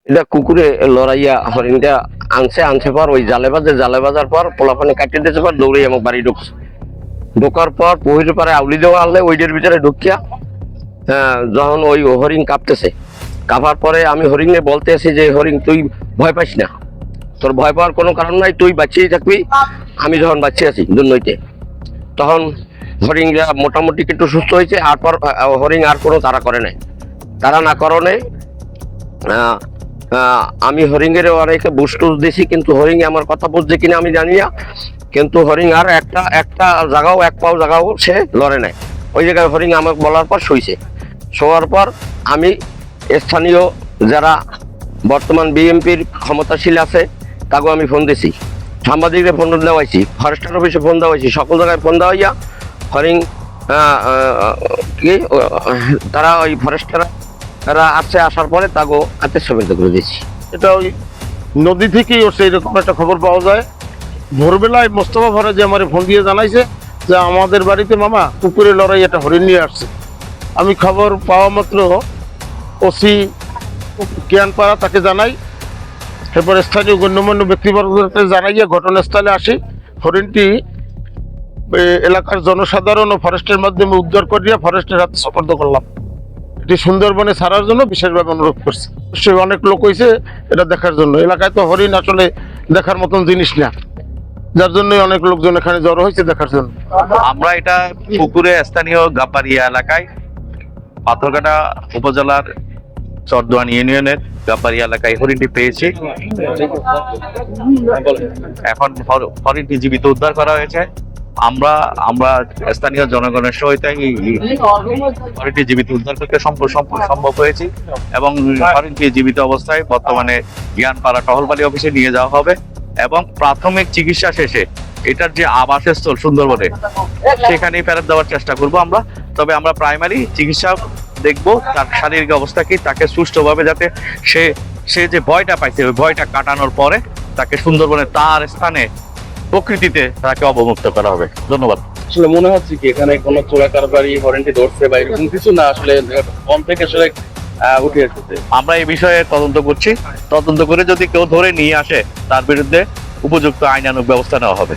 এটা কুকুরে লড়াইয়া হরিণটা আনছে পর ওই জালে বাজার পর পোলাপানে কাটিয়ে দিয়েছে পর দৌড়ে আমার বাড়ি ঢুকছে। ঢোকার পর পহির পারে আউলি দেওয়া আনলে ওইটার ভিতরে ঢুকিয়া যখন ওই হরিণ কাঁপতেছে, কাঁপার পরে আমি হরিণে বলতে আছি যে হরিণ তুই ভয় পাইস না, তোর ভয় পাওয়ার কোনো কারণ নাই, তুই বাঁচিয়ে থাকবি। আমি যখন বাঁচিয়ে আছি দুর্নইতে, তখন হরিণরা মোটামুটি একটু সুস্থ হয়েছে। আর পর হরিণ আর কোনো তাড়া করে নাই। তাড়া না করণে আমি হরিণের অনেকে বুস টুস দিছি, কিন্তু হরিণ আমার কথা বুঝছে কিনা আমি জানি না। কিন্তু হরিণ আর একটা জায়গাও এক পাও জায়গাও সে লড়ে নাই। ওই জায়গায় হরিণ আমাকে বলার পর শুইছে। শোয়ার পর আমি স্থানীয় যারা বর্তমান বিএমপির ক্ষমতাশীল আছে তাকে আমি ফোন দিছি, সাংবাদিকদের ফোন দেওয়াইছি, ফরেস্টার অফিসে ফোন দেওয়াইছি, সকল জায়গায় ফোন দেওয়াইয়া হরিণ কি তারা ওই ফরেস্টাররা আসার পরে তাকে আত্মসমর্পিত করে দিয়েছি। এটা ওই নদী থেকেই ওর সেই রকম একটা খবর পাওয়া যায়। ভোরবেলায় মোস্তফা ভরে যে আমার ফোন দিয়ে জানাইছে যে আমাদের বাড়িতে মামা কুকুরে লড়াই একটা হরিণ নিয়ে আসছে। আমি খবর পাওয়া মাত্র ওসি জ্ঞানপাড়া তাকে জানাই, এরপর স্থানীয় গণ্যমান্য ব্যক্তিবর্গকে জানাইয়া ঘটনাস্থলে আসি। হরিণটি এলাকার জনসাধারণ ও ফরেস্টের মাধ্যমে উদ্ধার করিয়া ফরেস্টের হাতে সোপর্দ করলাম। এটি সুন্দরবনে ছাড়ার জন্য বিশেষভাবে অনুরোধ করছে। সে অনেক লোক হয়েছে এটা দেখার জন্য। এলাকায় তো হরিণ আসলে দেখার মতন জিনিস না, যার জন্য অনেক লোকজন এখানে জড়ো হয়েছে দেখার জন্য। আমরা এটা পুকুরে স্থানীয় গাব্বারিয়া এলাকায় পাথরঘাটা উপজেলার চরদোয়ানি ইউনিয়নের গাব্বারিয়া এলাকায় হরিণটি পেয়েছি। এখন হরিণটি জীবিত উদ্ধার করা হয়েছে। আমরা স্থানীয় জনগণের সহায়তায় হরিণটি জীবিত উদ্ধার করতে সম্ভব হয়েছি এবং হরিণটি জীবিত অবস্থায় বর্তমানে জ্ঞানপাড়া টহলবাড়ি অফিসে নিয়ে যাওয়া হবে এবং প্রাথমিক চিকিৎসা শেষে এটার যে আবাসস্থল সুন্দরবনে সেখানেই ফেরত দেওয়ার চেষ্টা করব আমরা। তবে আমরা প্রাইমারি চিকিৎসা দেখবো তার শারীরিক অবস্থা কি, তাকে সুষ্ঠুভাবে যাতে সে যে ভয়টা পাইছে ওই ভয়টা কাটানোর পরে তাকে সুন্দরবনে তার স্থানে প্রকৃতিতে তাকে অবমুক্ত করা হবে। ধন্যবাদ। আসলে মনে হচ্ছে কি এখানে কোনো চোরা কারবারি হরিণটি ধরছে বা এরকম কিছু না, আসলে কম থেকে আসলে উঠে এসেছে। আমরা এই বিষয়ে তদন্ত করছি। তদন্ত করে যদি কেউ ধরে নিয়ে আসে তার বিরুদ্ধে উপযুক্ত আইনানুগ ব্যবস্থা নেওয়া হবে।